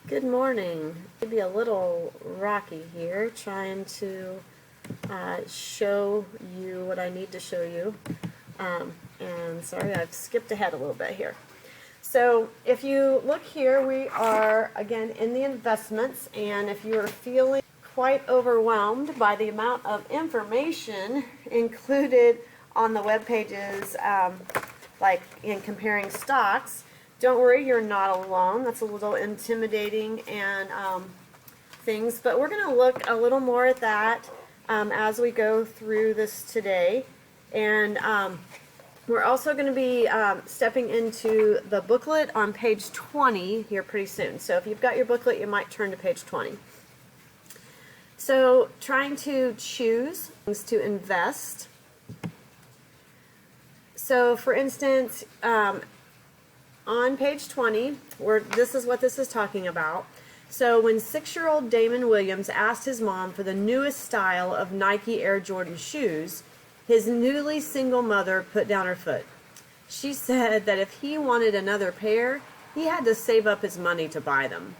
Good morning. Maybe a little rocky here, trying to show you what I need to show you. And sorry, I've skipped ahead a little bit here. So if you look here, we are again in the investments, and if you are feeling quite overwhelmed by the amount of information included on the web pages, like in comparing stocks, don't worry, you're not alone. That's a little intimidating and things, but we're going to look a little more at that as we go through this today. And we're also going to be stepping into the booklet on page 20 here pretty soon. So if you've got your booklet, you might turn to page 20. So trying to choose things to invest. So for instance, on page 20, this is what this is talking about. So when 6-year-old Damon Williams asked his mom for the newest style of Nike Air Jordan shoes, his newly single mother put down her foot. She said that if he wanted another pair, he had to save up his money to buy them.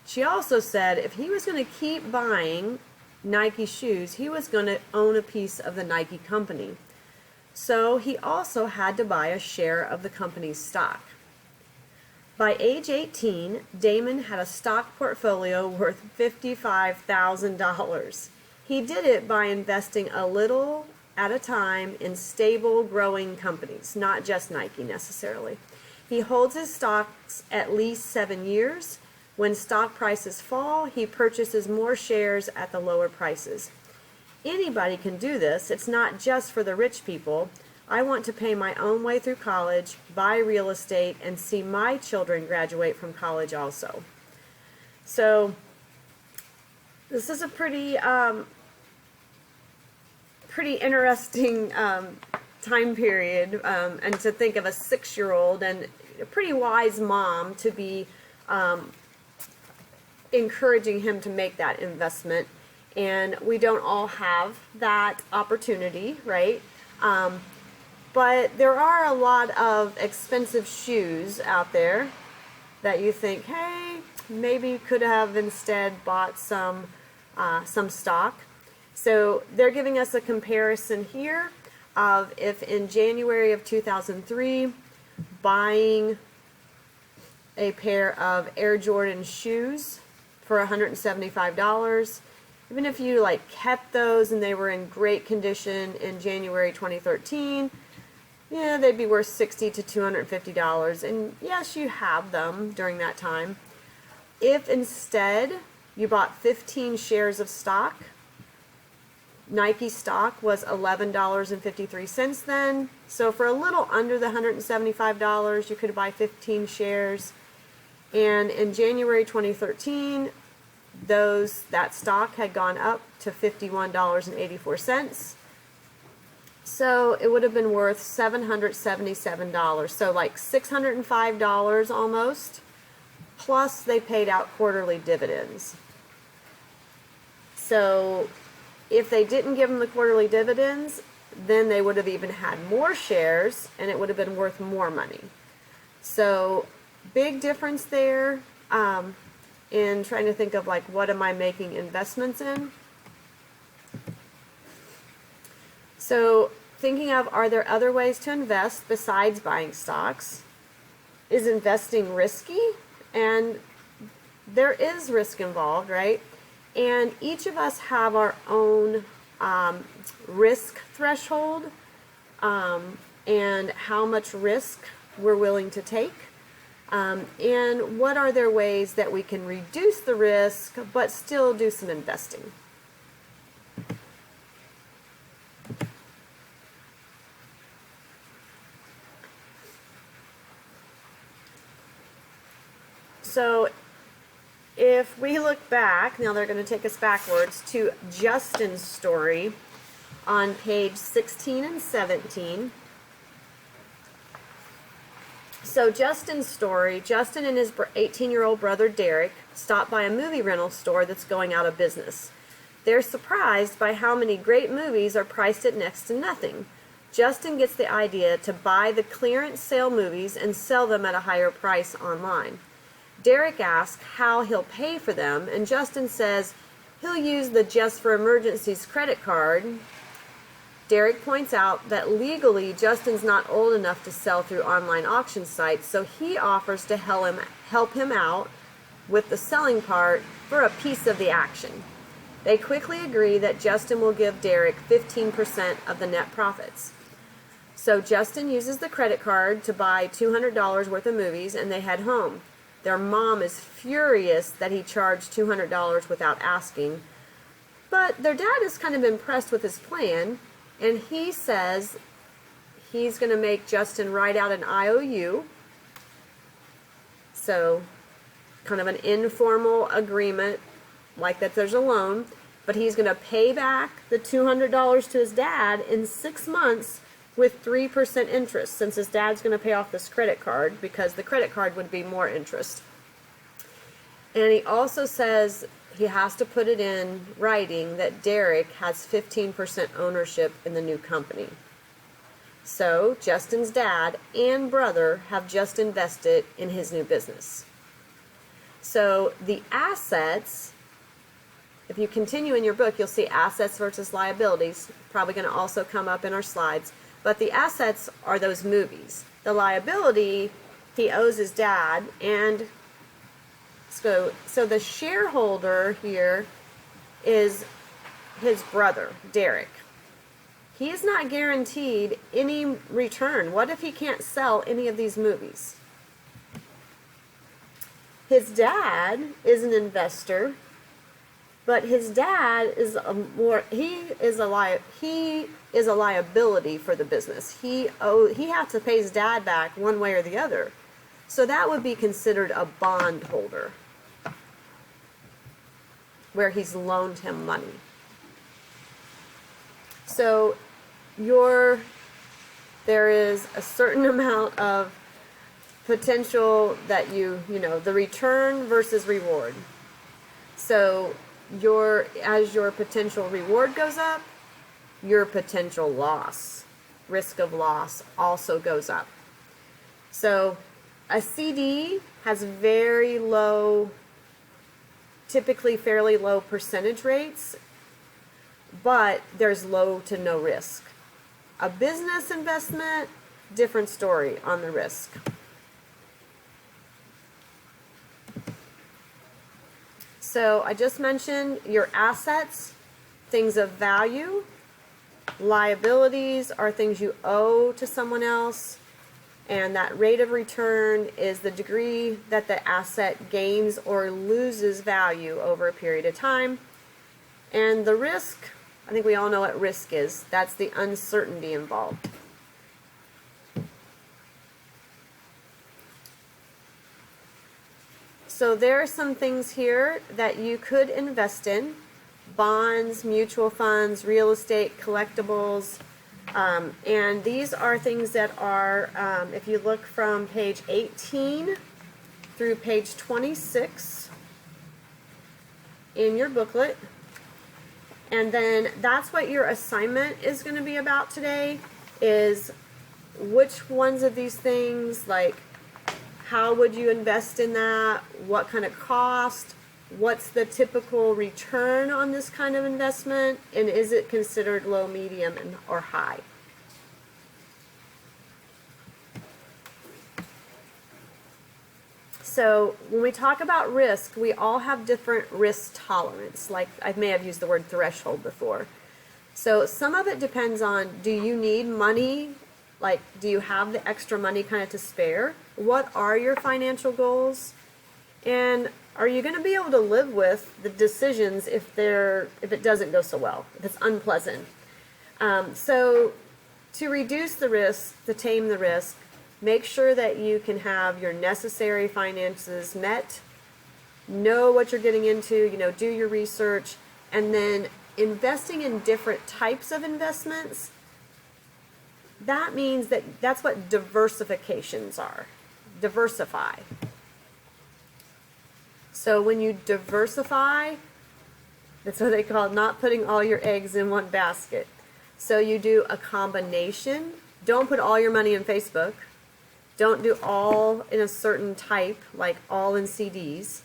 She also said if he was going to keep buying Nike shoes, he was going to own a piece of the Nike company. So he also had to buy a share of the company's stock. By age 18, Damon had a stock portfolio worth $55,000. He did it by investing a little at a time in stable, growing companies, not just Nike necessarily. He holds his stocks at least 7 years. When stock prices fall, he purchases more shares at the lower prices. Anybody can do this. It's not just for the rich people. I want to pay my own way through college, buy real estate, and see my children graduate from college also. So this is a pretty interesting time period, and to think of a 6-year-old and a pretty wise mom to be encouraging him to make that investment. And we don't all have that opportunity, right? But there are a lot of expensive shoes out there that you think, hey, maybe you could have instead bought some stock. So they're giving us a comparison here of if in January of 2003, buying a pair of Air Jordan shoes for $175, even if you kept those and they were in great condition in January 2013, yeah, they'd be worth $60 to $250. And yes, you have them during that time. If instead you bought 15 shares of stock, Nike stock was $11.53 then. So for a little under the $175, you could buy 15 shares. And in January 2013, that stock had gone up to $51.84. So it would have been worth $777. So like $605 almost. Plus they paid out quarterly dividends. So if they didn't give them the quarterly dividends, then they would have even had more shares and it would have been worth more money. So big difference there in trying to think of what am I making investments in. So thinking of, are there other ways to invest besides buying stocks? Is investing risky? And there is risk involved, right? And each of us have our own risk threshold and how much risk we're willing to take. And what are there ways that we can reduce the risk but still do some investing? So if we look back, now they're going to take us backwards to Justin's story on page 16 and 17. So Justin's story, Justin and his 18-year-old brother Derek stop by a movie rental store that's going out of business. They're surprised by how many great movies are priced at next to nothing. Justin gets the idea to buy the clearance sale movies and sell them at a higher price online. Derek asks how he'll pay for them, and Justin says he'll use the Just for Emergencies credit card. Derek points out that legally Justin's not old enough to sell through online auction sites, so he offers to help him out with the selling part for a piece of the action. They quickly agree that Justin will give Derek 15% of the net profits. So Justin uses the credit card to buy $200 worth of movies, and they head home. Their mom is furious that he charged $200 without asking, but their dad is kind of impressed with his plan, and he says he's going to make Justin write out an IOU. So kind of an informal agreement, like that there's a loan, but he's going to pay back the $200 to his dad in 6 months with 3% interest, since his dad's going to pay off this credit card, because the credit card would be more interest. And he also says he has to put it in writing that Derek has 15% ownership in the new company. So Justin's dad and brother have just invested in his new business. So the assets, if you continue in your book, you'll see assets versus liabilities. Probably going to also come up in our slides. But the assets are those movies. The liability, he owes his dad. And so the shareholder here is his brother, Derek. He is not guaranteed any return. What if he can't sell any of these movies? His dad is an investor, but his dad is he is a liability for the business. He has to pay his dad back one way or the other. So that would be considered a bond holder, where he's loaned him money. So there is a certain amount of potential that the return versus reward. So as your potential reward goes up, your potential risk of loss also goes up. So a CD has very low, typically fairly low percentage rates, but there's low to no risk. A business investment, different story on the risk. So I just mentioned your assets, things of value. Liabilities are things you owe to someone else. And that rate of return is the degree that the asset gains or loses value over a period of time. And the risk, I think we all know what risk is. That's the uncertainty involved. So there are some things here that you could invest in: bonds, mutual funds, real estate, collectibles. And these are things that are, if you look from page 18 through page 26 in your booklet. And then that's what your assignment is going to be about today, is which ones of these things, like how would you invest in that, what kind of cost, what's the typical return on this kind of investment, and is it considered low, medium, or high? So when we talk about risk, we all have different risk tolerance. Like I may have used the word threshold before. So some of it depends on, do you need money? Like, do you have the extra money kind of to spare? What are your financial goals? And are you going to be able to live with the decisions if it doesn't go so well, if it's unpleasant? So to reduce the risk, to tame the risk, make sure that you can have your necessary finances met, know what you're getting into, do your research, and then investing in different types of investments. That means that's what diversifications are. Diversify. So when you diversify, that's what they call not putting all your eggs in one basket. So you do a combination. Don't put all your money in Facebook. Don't do all in a certain type, like all in CDs.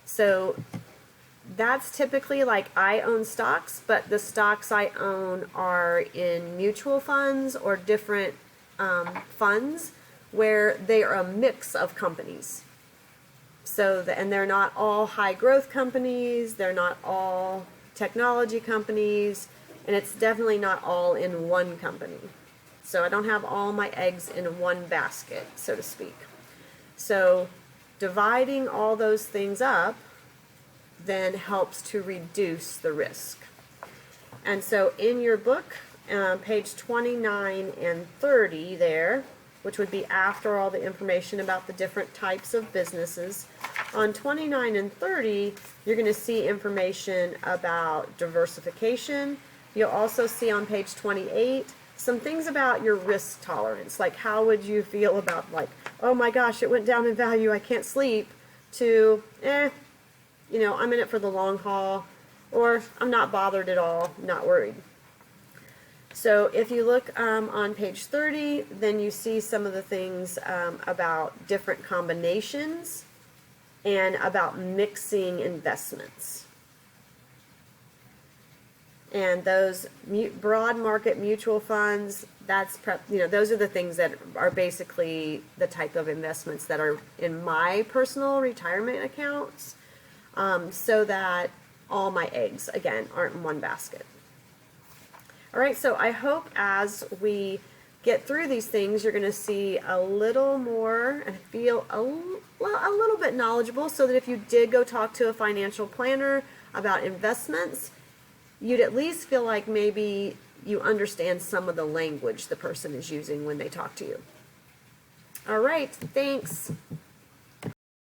So that's typically like I own stocks, but the stocks I own are in mutual funds or different funds where they are a mix of companies. So, and they're not all high growth companies, they're not all technology companies, and it's definitely not all in one company. So I don't have all my eggs in one basket, so to speak. So dividing all those things up then helps to reduce the risk. And so in your book, page 29 and 30 there, which would be after all the information about the different types of businesses, on 29 and 30, you're going to see information about diversification. You'll also see on page 28 some things about your risk tolerance, like how would you feel about, like, oh my gosh, it went down in value, I can't sleep, to, you know, I'm in it for the long haul, or I'm not bothered at all, not worried. So if you look on page 30, then you see some of the things about different combinations and about mixing investments. And those broad market mutual funds, that's, you know, those are the things that are basically the type of investments that are in my personal retirement accounts, so that all my eggs, again, aren't in one basket. All right, so I hope as we get through these things, you're going to see a little more and feel a little bit knowledgeable, so that if you did go talk to a financial planner about investments, you'd at least feel like maybe you understand some of the language the person is using when they talk to you. All right, thanks.